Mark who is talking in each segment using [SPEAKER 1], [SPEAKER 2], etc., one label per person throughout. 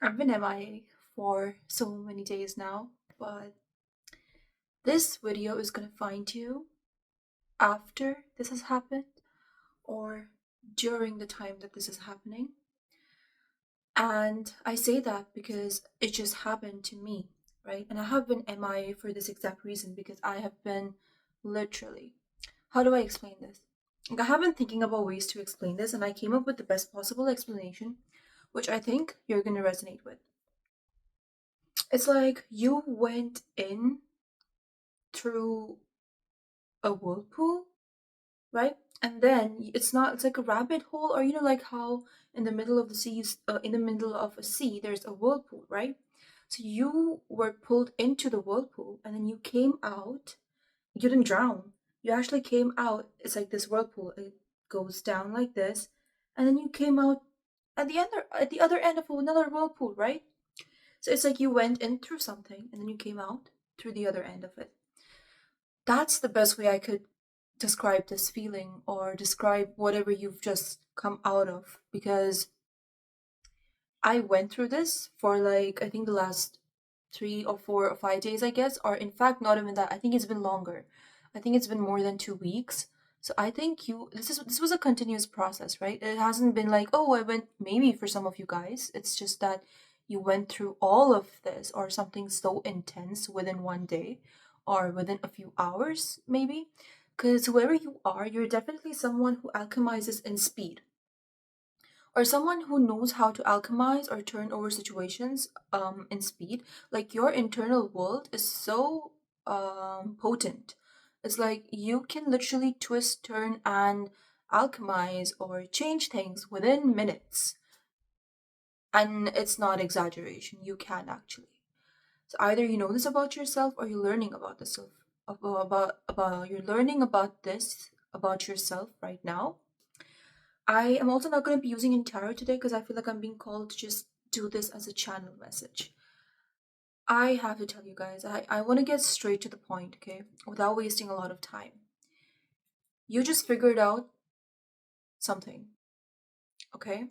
[SPEAKER 1] I've been MIA for so many days now, but this video is gonna find you after this has happened or during the time that this is happening. And I say that because it just happened to me, right? And I have been MIA for this exact reason because I have been literally. How do I explain this? Like, I have been thinking about ways to explain this, and I came up with the best possible explanation, which I think you're gonna resonate with. It's like you went in through a whirlpool, right? And then it's like a rabbit hole, or like how in the middle of the in the middle of a sea, there's a whirlpool, right? So you were pulled into the whirlpool, and then you came out. You didn't drown. You actually came out. It's like this whirlpool. It goes down like this, and then you came out at the other end of another whirlpool, right? So it's like you went in through something, and then you came out through the other end of it. That's the best way I could describe this feeling or describe whatever you've just come out of, because I went through this for like I think the last 3 or 4 or 5 days, I guess, or in fact not even that. I think it's been longer. I think it's been more than 2 weeks. So I think you this was a continuous process, right? It hasn't been like, oh, I went, maybe for some of you guys. It's just that you went through all of this or something so intense within one day or within a few hours, maybe. Because whoever you are, you're definitely someone who alchemizes in speed, or someone who knows how to alchemize or turn over situations in speed. Like your internal world is so potent. It's like you can literally twist, turn, and alchemize or change things within minutes. And it's not exaggeration. You can actually. So either you know this about yourself or you're learning about this about you're learning about this about yourself right now. I am also not going to be using in tarot today because I feel like I'm being called to just do this as a channel message. I have to tell you guys, I want to get straight to the point, okay? Without wasting a lot of time. You just figured out something, okay?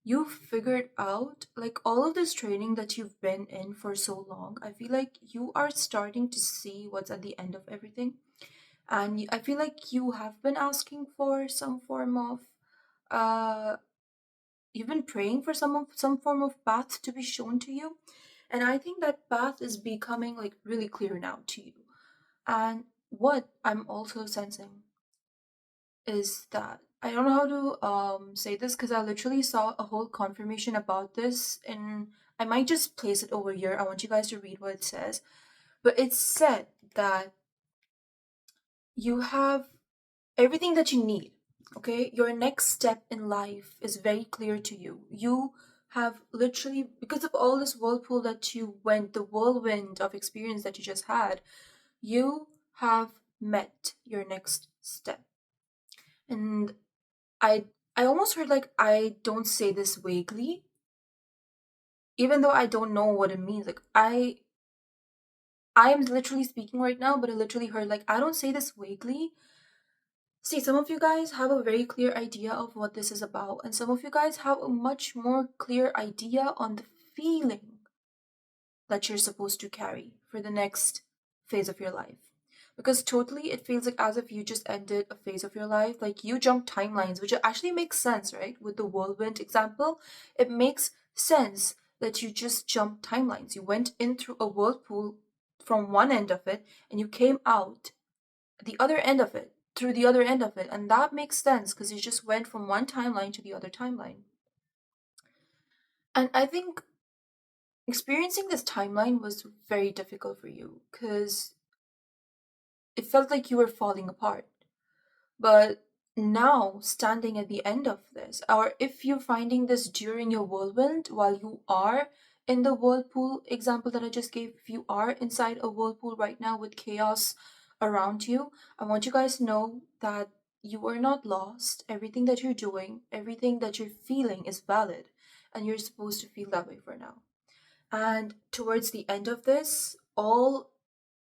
[SPEAKER 1] You figured out, like, all of this training that you've been in for so long. I feel like you are starting to see what's at the end of everything. And I feel like you have been asking for some form of uh you've been praying for some form of path to be shown to you, and I think that path is becoming like really clear now to you. And what I'm also sensing is that I don't know how to say this because I literally saw a whole confirmation about this, and I might just place it over here. I want you guys to read what it says. But it said that you have everything that you need. Okay, your next step in life is very clear to you. You have literally, because of all this whirlpool that you went, the whirlwind of experience that you just had, you have met your next step. And i I almost heard, like, I don't say this vaguely, even though I don't know what it means. Like, I am literally speaking right now, but I literally heard, like, I don't say this vaguely. See, some of you guys have a very clear idea of what this is about, and some of you guys have a much more clear idea on the feeling that you're supposed to carry for the next phase of your life. Because totally, it feels like as if you just ended a phase of your life. Like, you jump timelines, which actually makes sense, right? With the whirlwind example, it makes sense that you just jump timelines. You went in through a whirlpool from one end of it, and you came out the other end of it through the other end of it, and that makes sense because you just went from one timeline to the other timeline. And I think experiencing this timeline was very difficult for you because it felt like you were falling apart. But now, standing at the end of this, or if you're finding this during your whirlwind while you are in the whirlpool example that I just gave, if you are inside a whirlpool right now with chaos around you, I want you guys to know that you are not lost. Everything that you're doing, everything that you're feeling is valid, and you're supposed to feel that way for now. And towards the end of this, all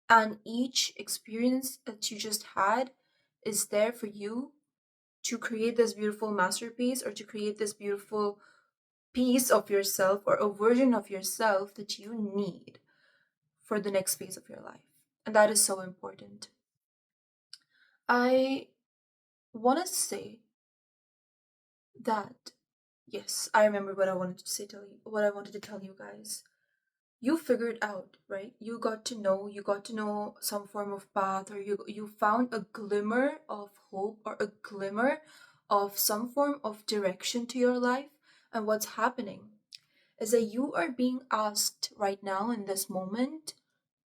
[SPEAKER 1] and each experience that you just had is there for you to create this beautiful masterpiece or to create this beautiful piece of yourself or a version of yourself that you need for the next phase of your life. And that is so important. I want to say that, yes, I remember what I wanted to say, what I wanted to tell you guys. You figured out, right? You got to know some form of path, or you found a glimmer of hope or a glimmer of some form of direction to your life. And what's happening is that you are being asked right now in this moment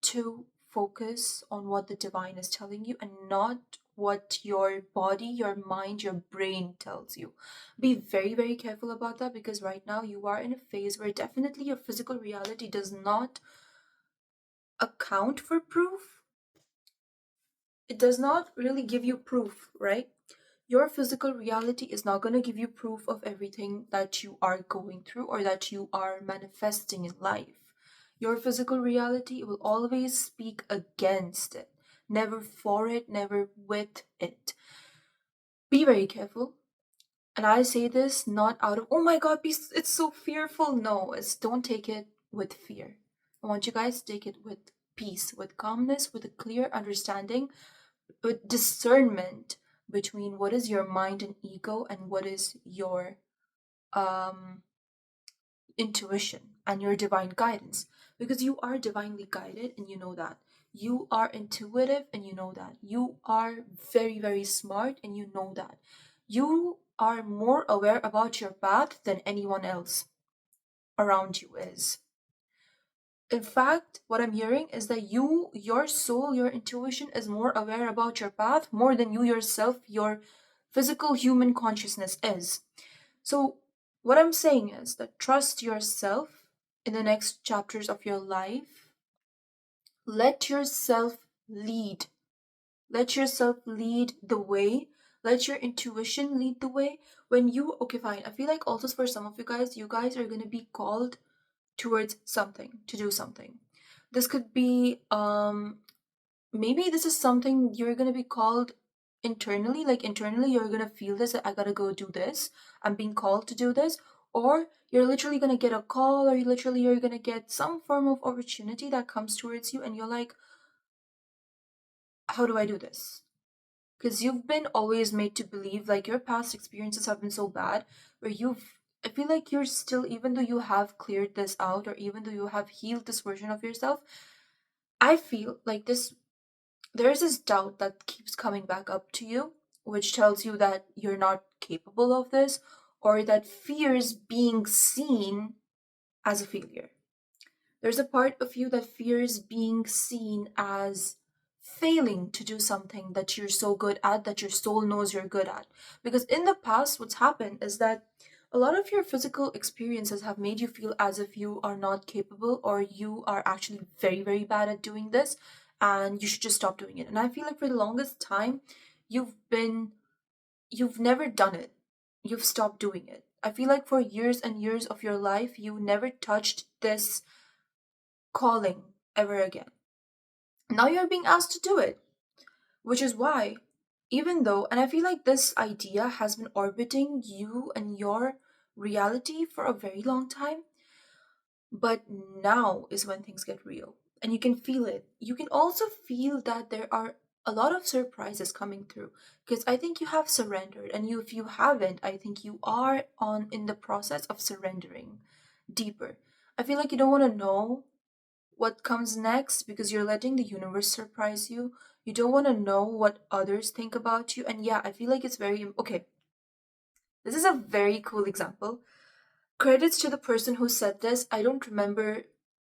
[SPEAKER 1] to focus on what the divine is telling you and not what your body, your mind, your brain tells you. Be very, very careful about that, because right now you are in a phase where definitely your physical reality does not account for proof. It does not really give you proof, right? Your physical reality is not going to give you proof of everything that you are going through or that you are manifesting in life. Your physical reality will always speak against it, never for it, never with it. Be very careful. And I say this not out of, oh my God, it's so fearful. No, don't take it with fear. I want you guys to take it with peace, with calmness, with a clear understanding, with discernment between what is your mind and ego and what is your um intuition and your divine guidance, because you are divinely guided and you know that. You are intuitive and you know that. You are very, very smart and you know that. You are more aware about your path than anyone else around you is. In fact, what I'm hearing is that your soul, your intuition is more aware about your path more than you yourself, your physical human consciousness is. So, what I'm saying is that trust yourself in the next chapters of your life. Let yourself lead. Let yourself lead the way. Let your intuition lead the way. Okay, fine. I feel like also for some of you guys are going to be called towards something, to do something. This could be maybe this is something you're going to be called internally, like internally you're going to feel this, that I got to go do this, I'm being called to do this. Or you're literally going to get a call, or you're going to get some form of opportunity that comes towards you and you're like, how do I do this? Because you've been always made to believe, like your past experiences have been so bad, where I feel like you're still, even though you have cleared this out or even though you have healed this version of yourself, I feel like there's this doubt that keeps coming back up to you, which tells you that you're not capable of this, or that fears being seen as a failure. There's a part of you that fears being seen as failing to do something that you're so good at, that your soul knows you're good at. Because in the past, what's happened is that a lot of your physical experiences have made you feel as if you are not capable, or you are actually very, very bad at doing this and you should just stop doing it. And I feel like for the longest time, you've never done it. You've stopped doing it. I feel like for years and years of your life, you never touched this calling ever again. Now you're being asked to do it, which is why, even though, and I feel like this idea has been orbiting you and your reality for a very long time, but now is when things get real. And you can feel it. You can also feel that there are a lot of surprises coming through, because I think you have surrendered, and if you haven't, I think you are on in the process of surrendering deeper. I feel like you don't want to know what comes next because you're letting the universe surprise you. You don't want to know what others think about you. And yeah, I feel like it's very okay. This is a very cool example. Credits to the person who said this. I don't remember.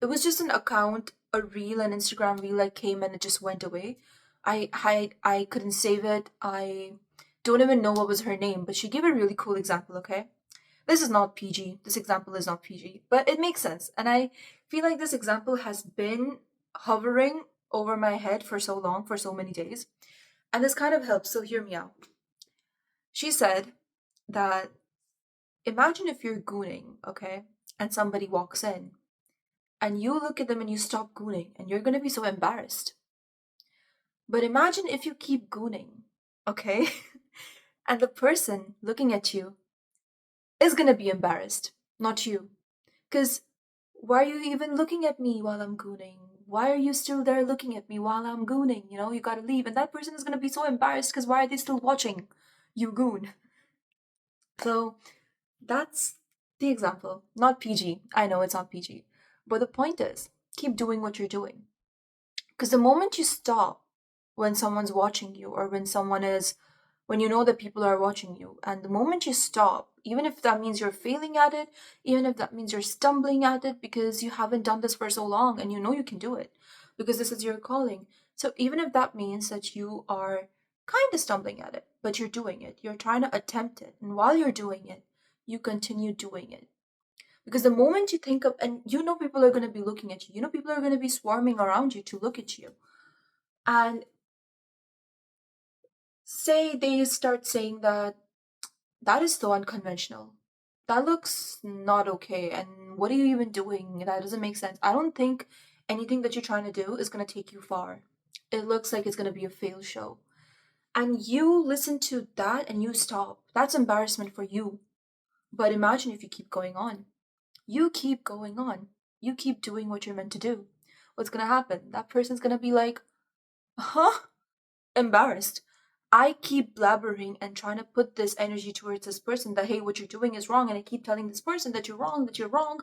[SPEAKER 1] It was just an account, a reel, an Instagram reel that came and it just went away. I couldn't save it. I don't even know what was her name, but she gave a really cool example, okay? This is not PG. This example is not PG, but it makes sense. And I feel like this example has been hovering over my head for so long, for so many days. And this kind of helps, so hear me out. She said that imagine if you're gooning, okay, and somebody walks in, and you look at them and you stop gooning, and you're gonna be so embarrassed. But imagine if you keep gooning, okay, and the person looking at you is gonna be embarrassed. not you. Because why are you even looking at me while I'm gooning? Why are you still there looking at me while I'm gooning? You know, you gotta leave. And that person is gonna be so embarrassed because why are they still watching you goon? So that's the example. Not PG. I know it's not PG. But the point is, keep doing what you're doing. Because the moment you stop when someone's watching you or when you know that people are watching you, and the moment you stop, even if that means you're failing at it, even if that means you're stumbling at it because you haven't done this for so long and you know you can do it because this is your calling. So even if that means that you are kind of stumbling at it, but you're doing it, you're trying to attempt it, and while you're doing it, you continue doing it. Because the moment you think of, and you know people are going to be looking at you, you know people are going to be swarming around you to look at you. And say they start saying that that is so unconventional. That looks not okay. And what are you even doing? That doesn't make sense. I don't think anything that you're trying to do is going to take you far. It looks like it's going to be a fail show. And you listen to that and you stop. That's embarrassment for you. But imagine if you keep going on. You keep going on. You keep doing what you're meant to do. What's going to happen? That person's going to be like, huh? Embarrassed. I keep blabbering and trying to put this energy towards this person that, hey, what you're doing is wrong. And I keep telling this person that you're wrong, that you're wrong,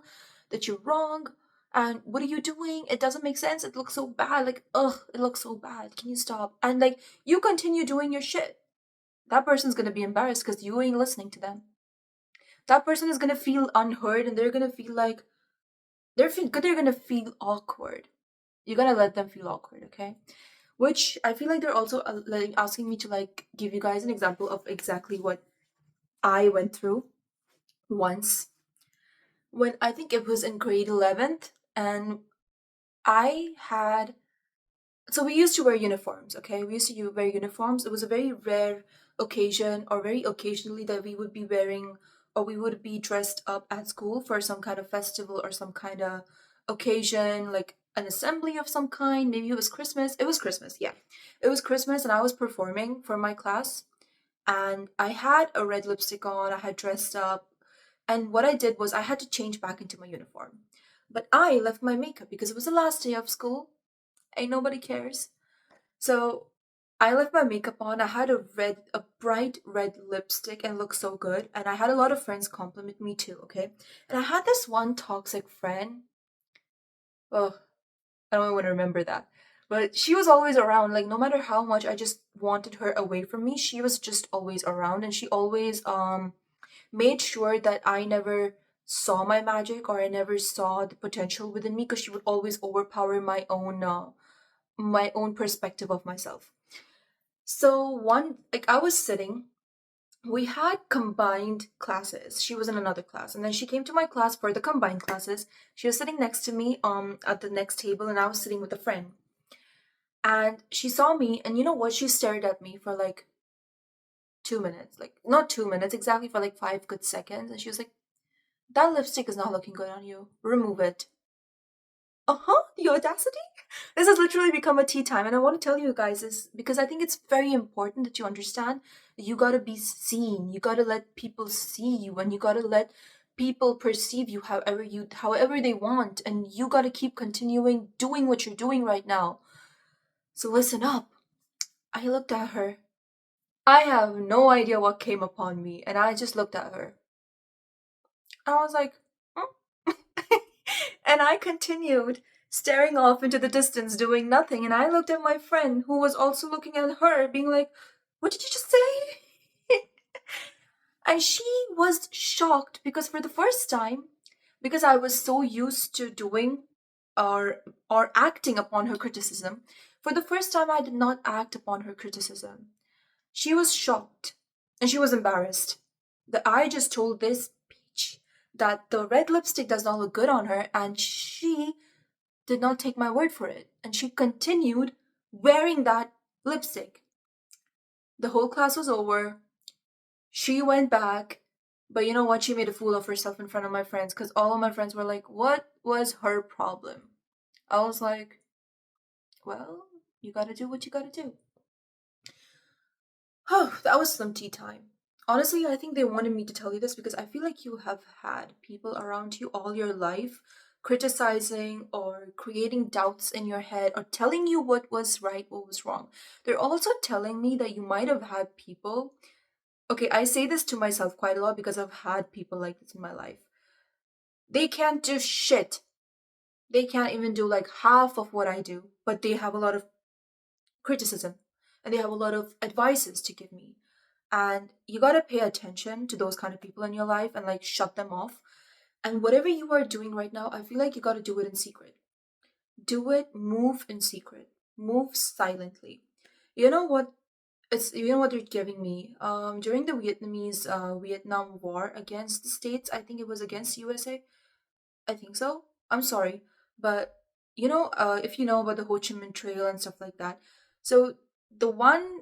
[SPEAKER 1] that you're wrong. And what are you doing? It doesn't make sense. It looks so bad. Like, ugh, it looks so bad. Can you stop? And like, you continue doing your shit. That person's gonna be embarrassed because you ain't listening to them. That person is gonna feel unheard and they're gonna feel like they're gonna feel awkward. You're gonna let them feel awkward, okay? Which I feel like they're also like asking me to like give you guys an example of exactly what I went through once when I think it was in grade 11th, and I had so we used to wear uniforms, okay? We used to wear uniforms. It was a very rare occasion or very occasionally that we would be wearing or we would be dressed up at school for some kind of festival or some kind of occasion, like an assembly of some kind. Maybe it was Christmas. It was Christmas, yeah. It was Christmas and I was performing for my class and I had a red lipstick on, I had dressed up, and what I did was I had to change back into my uniform. But I left my makeup because it was the last day of school. Ain't nobody cares. So I left my makeup on. I had a bright red lipstick and looked so good. And I had a lot of friends compliment me too, okay? And I had this one toxic friend. Oh, I don't want to remember that. But she was always around. Like no matter how much I just wanted her away from me, she was just always around and she always made sure that I never saw my magic or I never saw the potential within me because she would always overpower my own perspective of myself. So one like I was sitting, we had combined classes. She was in another class and then she came to my class for the combined classes. She was sitting next to me at the next table and I was sitting with a friend. And she saw me and you know what? She stared at me for like 2 minutes. Like not 2 minutes, exactly for like 5 good seconds. And she was like, that lipstick is not looking good on you. Remove it. Uh-huh, the audacity. This has literally become a tea time, and I want to tell you guys this because I think it's very important that you understand that you gotta be seen. You gotta let people see you, and you gotta let people perceive you however they want, and you gotta keep continuing doing what you're doing right now. So listen up. I looked at her. I have no idea what came upon me, and I just looked at her. I was like, "Hmm?" And I continued staring off into the distance, doing nothing. And I looked at my friend, who was also looking at her, being like, what did you just say? And she was shocked because for the first time, because I was so used to doing or acting upon her criticism, for the first time I did not act upon her criticism. She was shocked and she was embarrassed that I just told this peach that the red lipstick does not look good on her, and she did not take my word for it. And she continued wearing that lipstick. The whole class was over. She went back, but you know what? She made a fool of herself in front of my friends because all of my friends were like, what was her problem? I was like, well, you gotta do what you gotta do. Oh, that was some tea time. Honestly, I think they wanted me to tell you this because I feel like you have had people around you all your life criticizing or creating doubts in your head or telling you what was right, what was wrong. They're also telling me that you might have had people. Okay, I say this to myself quite a lot because I've had people like this in my life. They can't do shit. They can't even do like half of what I do, but they have a lot of criticism and they have a lot of advices to give me. And you got to pay attention to those kind of people in your life and like shut them off. And whatever you are doing right now, I feel like you got to do it in secret. Do it, move in secret, move silently. You know what? You know what they're giving me. During the Vietnamese Vietnam War against the states, I think it was against USA. I think so. I'm sorry, but if you know about the Ho Chi Minh Trail and stuff like that, so the one,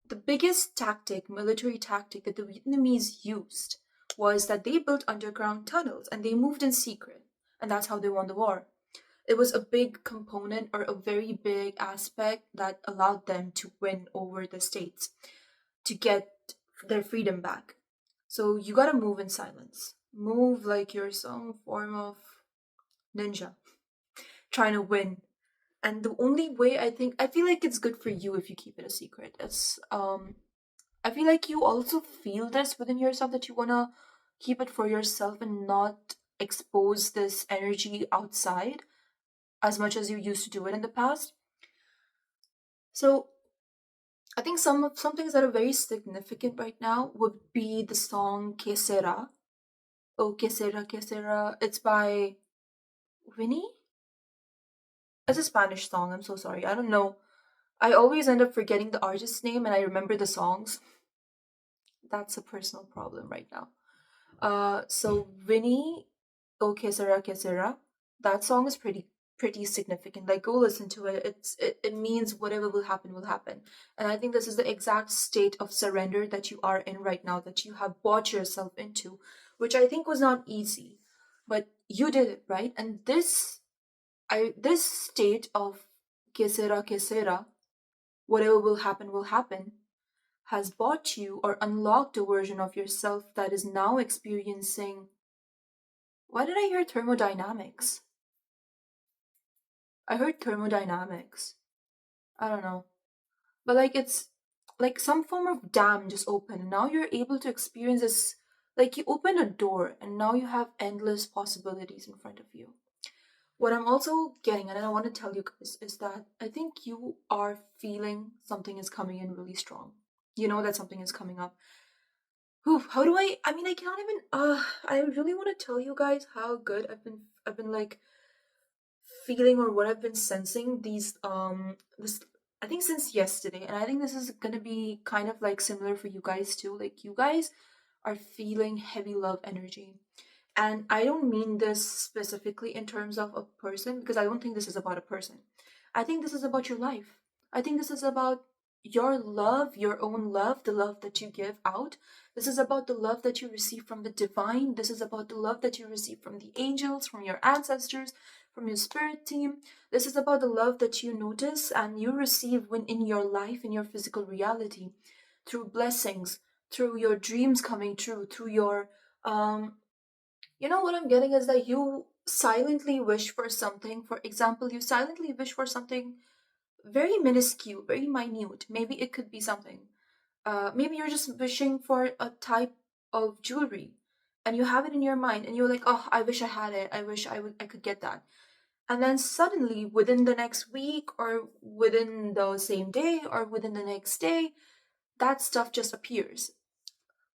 [SPEAKER 1] the biggest tactic, military tactic that the Vietnamese used was that they built underground tunnels and they moved in secret, and that's how they won the war. It was a big component or a very big aspect that allowed them to win over the states to get their freedom back. So you gotta move in silence. Move like you're some form of ninja trying to win. And the only way I feel like it's good for you if you keep it a secret. I feel like you also feel this within yourself that you wanna keep it for yourself and not expose this energy outside as much as you used to do it in the past. So I think some things that are very significant right now would be the song Que Sera. Oh, Que Sera, Que Sera. It's by Winnie? It's a Spanish song. I'm so sorry. I don't know. I always end up forgetting the artist's name and I remember the songs. That's a personal problem right now. So Vinny O Que Sera, that song is pretty significant. Like go listen to it. It means whatever will happen will happen. And I think this is the exact state of surrender that you are in right now, that you have brought yourself into, which I think was not easy. But you did it, right? And this state of que sera, whatever will happen, has bought you or unlocked a version of yourself that is now experiencing. Why did I hear thermodynamics? I heard thermodynamics. I don't know. But like it's like some form of dam just opened and now you're able to experience this, like you open a door and now you have endless possibilities in front of you. What I'm also getting at, and I want to tell you guys, is that I think you are feeling something is coming in really strong. You know that something is coming up. Whew, how do I mean I cannot even I really want to tell you guys how good I've been like feeling or what I've been sensing these this I think since yesterday, and I think this is gonna be kind of like similar for you guys too. Like you guys are feeling heavy love energy. And I don't mean this specifically in terms of a person because I don't think this is about a person. I think this is about your life. I think this is about your love, your own love, the love that you give out. This is about the love that you receive from the divine. This is about the love that you receive from the angels, from your ancestors, from your spirit team. This is about the love that you notice and you receive when in your life, in your physical reality, through blessings, through your dreams coming true, through your what I'm getting is that you silently wish for something. For example, you silently wish for something very minuscule, very minute. Maybe it could be something. Maybe you're just wishing for a type of jewelry, and you have it in your mind, and you're like, "Oh, I wish I had it. I wish I could get that." And then suddenly, within the next week, or within the same day, or within the next day, that stuff just appears,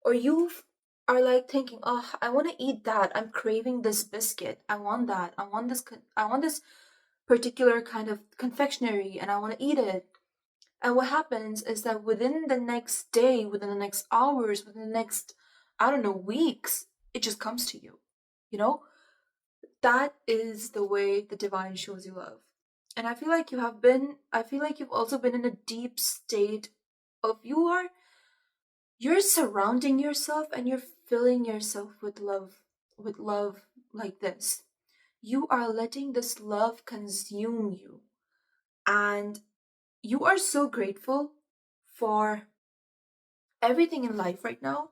[SPEAKER 1] or you are like thinking, oh, I want to eat that, I'm craving this biscuit, I want that, I want this particular kind of confectionery and I want to eat it. And what happens is that within the next day, within the next hours, within the next, I don't know, weeks, it just comes to you. You know, that is the way the divine shows you love. And I feel like you've also been in a deep state of you're surrounding yourself and you're filling yourself with love like this. You are letting this love consume you, and you are so grateful for everything in life right now.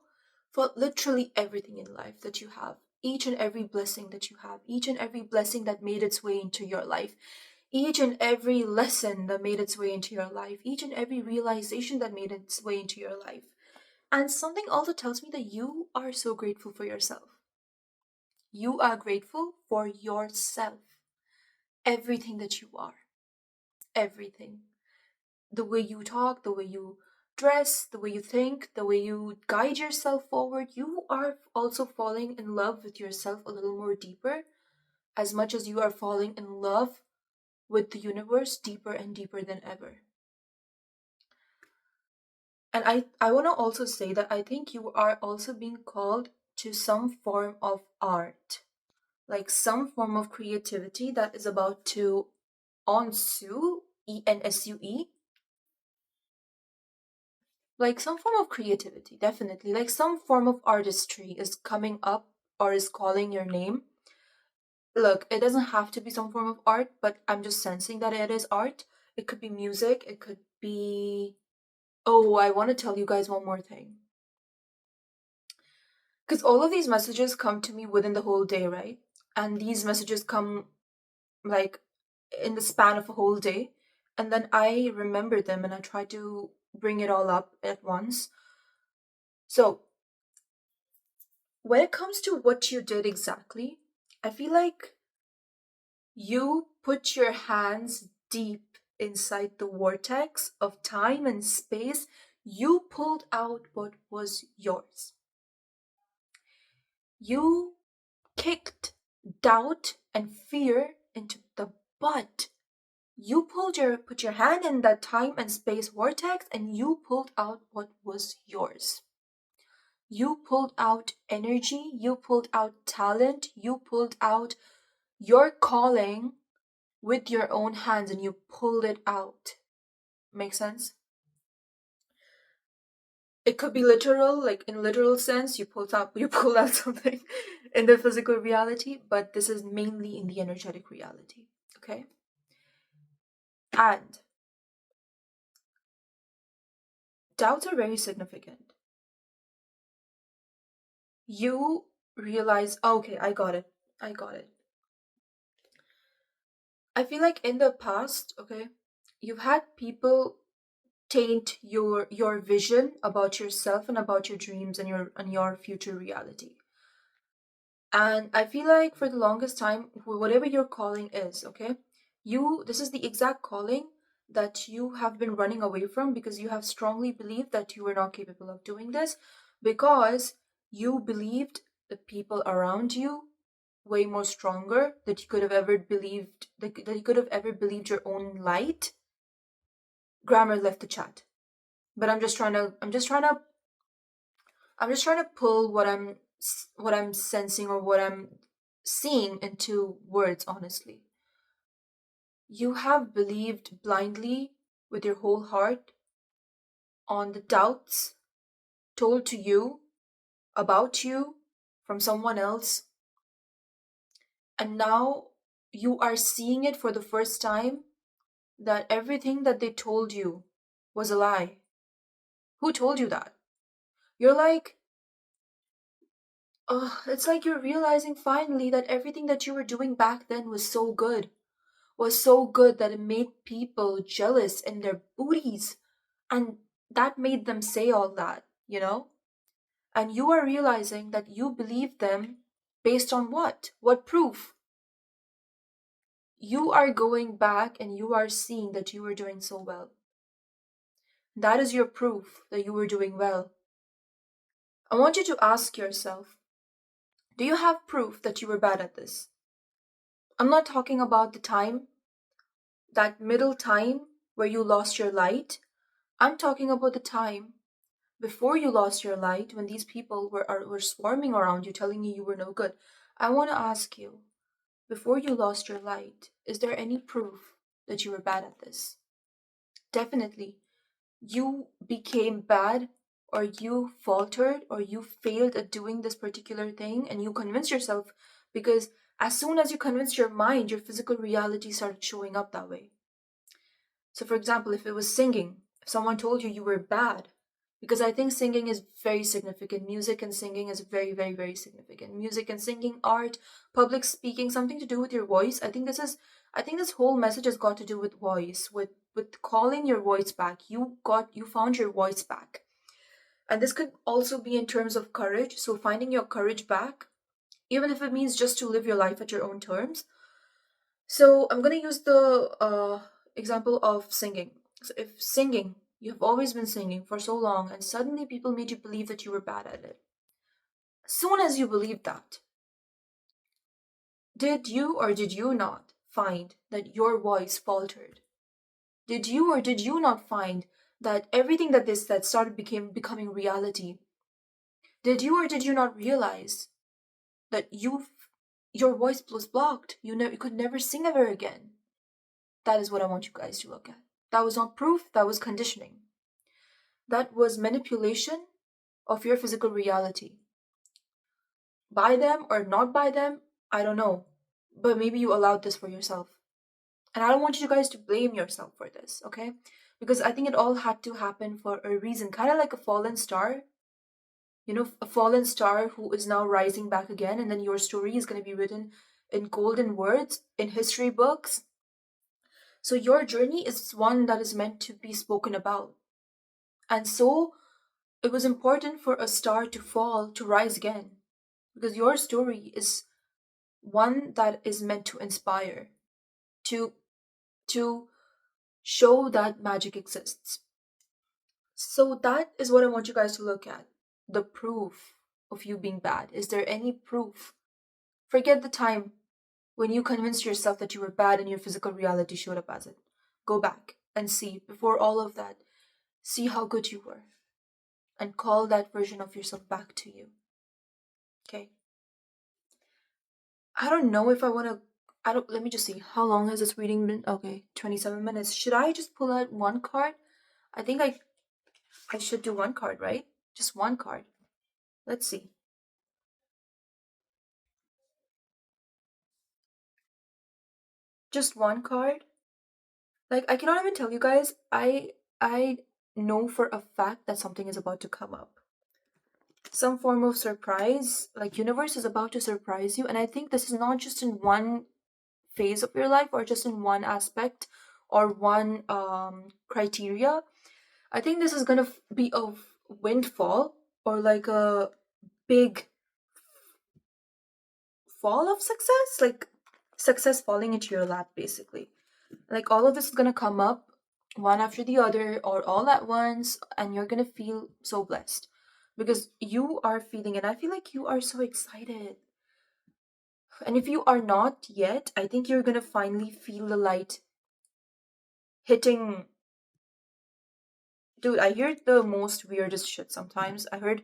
[SPEAKER 1] for literally everything in life that you have. Each and every blessing that you have, each and every blessing that made its way into your life, each and every lesson that made its way into your life, each and every realization that made its way into your life. And something also tells me that you are so grateful for yourself. You are grateful for yourself. Everything that you are. Everything. The way you talk, the way you dress, the way you think, the way you guide yourself forward, you are also falling in love with yourself a little more deeper, as much as you are falling in love with the universe deeper and deeper than ever. And I want to also say that I think you are also being called to some form of art, like some form of creativity that is about to ensue, ensue, like some form of creativity, definitely. Like some form of artistry is coming up or is calling your name. Look, it doesn't have to be some form of art, but I'm just sensing that it is art. It could be music, it could be. Oh, I want to tell you guys one more thing. Because all of these messages come to me within the whole day, right? And these messages come like in the span of a whole day. And then I remember them and I try to bring it all up at once. So, when it comes to what you did exactly, I feel like you put your hands deep inside the vortex of time and space. You pulled out what was yours. You kicked doubt and fear into the butt. You put your hand in that time and space vortex and you pulled out what was yours. You pulled out energy, you pulled out talent, you pulled out your calling with your own hands and you pulled it out. Make sense? It could be literal, like in literal sense, you pulled out something in the physical reality, but this is mainly in the energetic reality. Okay? And doubts are very significant. You realize, okay, I got it. I got it. I feel like in the past, okay, you've had people taint your vision about yourself and about your dreams and your future reality. And I feel like for the longest time, whatever your calling is, okay, this is the exact calling that you have been running away from because you have strongly believed that you were not capable of doing this because you believed the people around you way more stronger that you could have ever believed that you could have ever believed your own light. Grammar left the chat, but I'm just trying to pull what I'm sensing or what I'm seeing into words, honestly. You have believed blindly with your whole heart on the doubts told to you about you from someone else, and now you are seeing it for the first time that everything that they told you was a lie. Who told you that? You're like, oh, it's like you're realizing finally that everything that you were doing back then was so good that it made people jealous in their booties. And that made them say all that, you know? And you are realizing that you believe them based on what? What proof? You are going back and you are seeing that you were doing so well. That is your proof that you were doing well. I want you to ask yourself, do you have proof that you were bad at this? I'm not talking about the time, that middle time where you lost your light. I'm talking about the time before you lost your light when these people were swarming around you telling you were no good. I want to ask you, before you lost your light, is there any proof that you were bad at this? Definitely. You became bad or you faltered or you failed at doing this particular thing and you convinced yourself because as soon as you convinced your mind, your physical reality started showing up that way. So, for example, if it was singing, if someone told you you were bad, because I think singing is very significant. Music and singing is very, very, very significant. Music and singing, art, public speaking, something to do with your voice. I think this whole message has got to do with voice, with calling your voice back. You found your voice back. And this could also be in terms of courage. So finding your courage back, even if it means just to live your life at your own terms. So I'm going to use the example of singing. So if singing, you have always been singing for so long, and suddenly people made you believe that you were bad at it. Soon as you believed that, did you or did you not find that your voice faltered? Did you or did you not find that everything that they said started becoming reality? Did you or did you not realize that your voice was blocked? You could never sing ever again. That is what I want you guys to look at. That was not proof, that was conditioning. That was manipulation of your physical reality. By them or not by them, I don't know. But maybe you allowed this for yourself. And I don't want you guys to blame yourself for this, okay? Because I think it all had to happen for a reason. Kind of like a fallen star. You know, a fallen star who is now rising back again, and then your story is going to be written in golden words in history books. So your journey is one that is meant to be spoken about. And so it was important for a star to fall to rise again, because your story is one that is meant to inspire, to to show that magic exists. So that is what I want you guys to look at. The proof of you being bad. Is there any proof? Forget the time when you convinced yourself that you were bad and your physical reality showed up as it. Go back and see, before all of that, see how good you were and call that version of yourself back to you. Okay? I don't know if I want to. I don't. Let me just see. How long has this reading been? Okay, 27 minutes. Should I just pull out one card? I think I should do one card, right? Just one card. Let's see. Just one card. Like, I cannot even tell you guys. I know for a fact that something is about to come up. Some form of surprise. Like, universe is about to surprise you, and I think this is not just in one phase of your life or just in one aspect or one criteria. I think this is gonna be a windfall or like a big fall of success, like success falling into your lap, basically. Like all of this is gonna come up one after the other or all at once, and you're gonna feel so blessed because you are feeling, and I feel like you are so excited. And if you are not yet, I think you're gonna finally feel the light hitting. Dude, I hear the most weirdest shit sometimes. I heard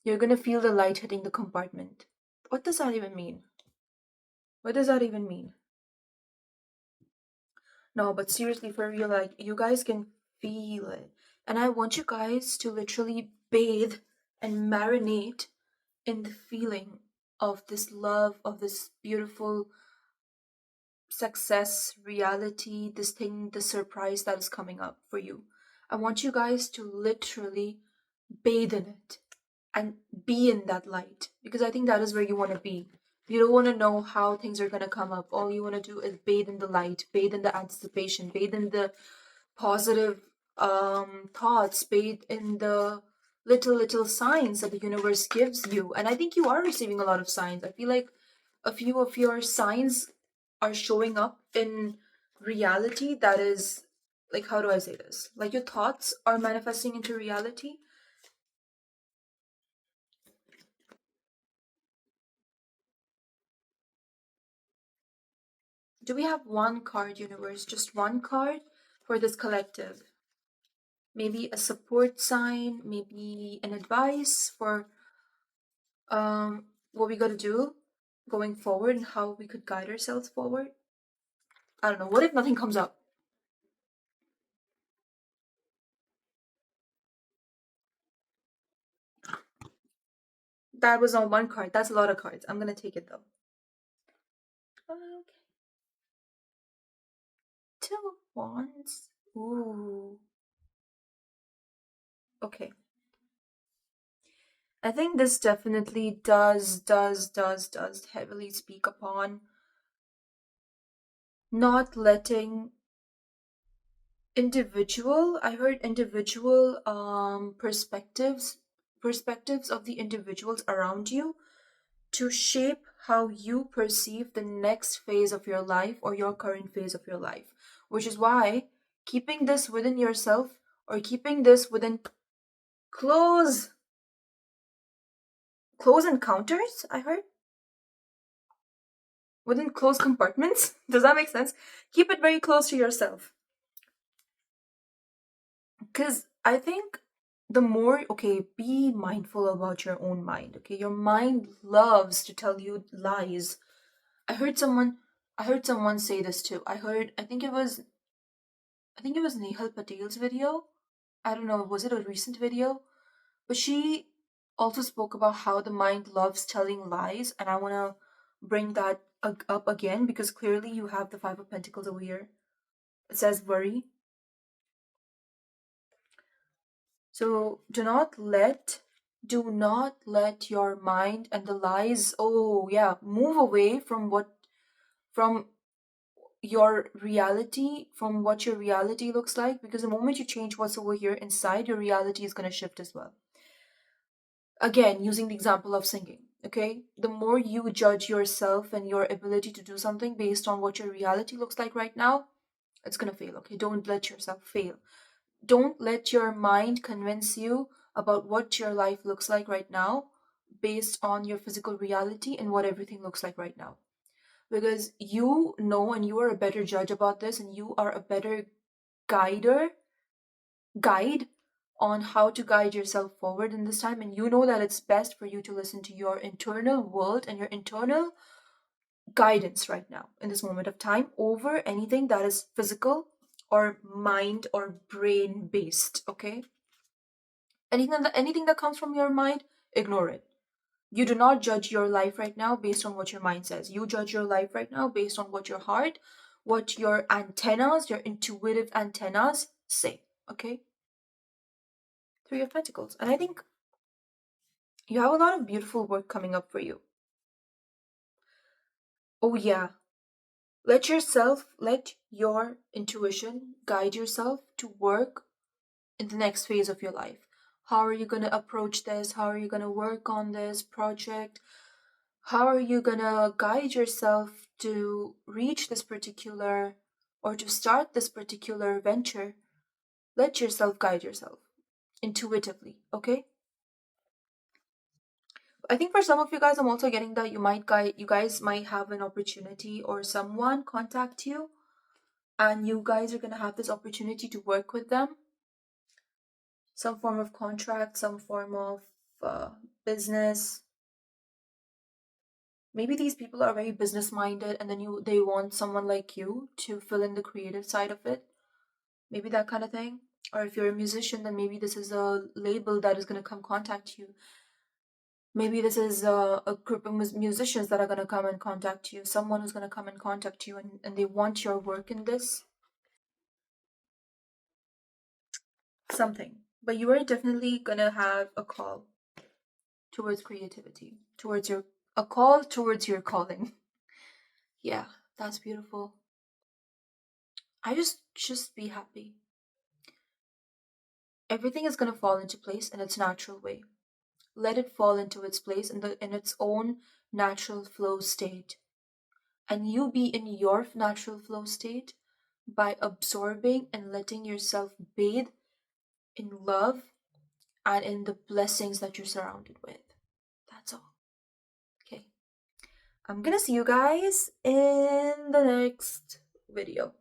[SPEAKER 1] you're gonna feel the light hitting the compartment. What does that even mean? What does that even mean? No, but seriously, for real, like, you guys can feel it. And I want you guys to literally bathe and marinate in the feeling of this love, of this beautiful success, reality, this thing, the surprise that is coming up for you. I want you guys to literally bathe in it and be in that light because I think that is where you want to be. You don't want to know how things are going to come up. All you want to do is bathe in the light, bathe in the anticipation, bathe in the positive thoughts, bathe in the little signs that the universe gives you. And I think you are receiving a lot of signs. I feel like a few of your signs are showing up in reality that is, like, how do I say this? Like your thoughts are manifesting into reality. Do we have one card, universe? Just one card for this collective? Maybe a support sign, maybe an advice for what we gotta do going forward and how we could guide ourselves forward. I don't know. What if nothing comes up? That was on one card. That's a lot of cards. I'm gonna take it though. Okay. Two of Wands. Ooh. Okay. I think this definitely does heavily speak upon not letting I heard individual perspectives of the individuals around you to shape how you perceive the next phase of your life or your current phase of your life, which is why keeping this within yourself or keeping this within close close encounters, I heard, within close compartments. Does that make sense? Keep it very close to yourself. Because I think the more, okay, be mindful about your own mind. Okay, your mind loves to tell you lies. I heard someone, I heard someone say this too. I think it was Nehal Patel's video. I don't know, was it a recent video? But she also spoke about how the mind loves telling lies, and I want to bring that up again because clearly you have the Five of Pentacles over here. It says worry. So do not let your mind and the lies, oh yeah, move away from from what your reality looks like, because the moment you change what's over here inside, your reality is going to shift as well. Again, using the example of singing, okay? The more you judge yourself and your ability to do something based on what your reality looks like right now, it's going to fail, okay? Don't let yourself fail. Don't let your mind convince you about what your life looks like right now based on your physical reality and what everything looks like right now. Because you know, and you are a better judge about this, and you are a better guider guide on how to guide yourself forward in this time, and you know that it's best for you to listen to your internal world and your internal guidance right now in this moment of time over anything that is physical or mind or brain based. Okay, anything that comes from your mind, ignore it. You do not judge your life right now based on what your mind says. You judge your life right now based on what your heart, what your antennas, your intuitive antennas say. Okay, Three of Pentacles. And I think you have a lot of beautiful work coming up for you. Oh, yeah. Let your intuition guide yourself to work in the next phase of your life. How are you going to approach this? How are you going to work on this project? How are you going to guide yourself to reach this particular or to start this particular venture? Let yourself guide yourself intuitively, okay? I think for some of you guys, I'm also getting that you guys might have an opportunity or someone contact you, and you guys are gonna have this opportunity to work with them, some form of contract, some form of uh, business. Maybe these people are very business minded, and then they want someone like you to fill in the creative side of it. Maybe that kind of thing. Or if you're a musician, then maybe this is a label that is gonna come contact you. Maybe this is a group of musicians that are going to come and contact you, someone who's going to come and contact you, and they want your work in this. Something. But you are definitely going to have a call towards creativity, a call towards your calling. Yeah, that's beautiful. I just be happy. Everything is going to fall into place in its natural way. Let it fall into its place in its own natural flow state. And you be in your natural flow state by absorbing and letting yourself bathe in love and in the blessings that you're surrounded with. That's all. Okay. I'm gonna see you guys in the next video.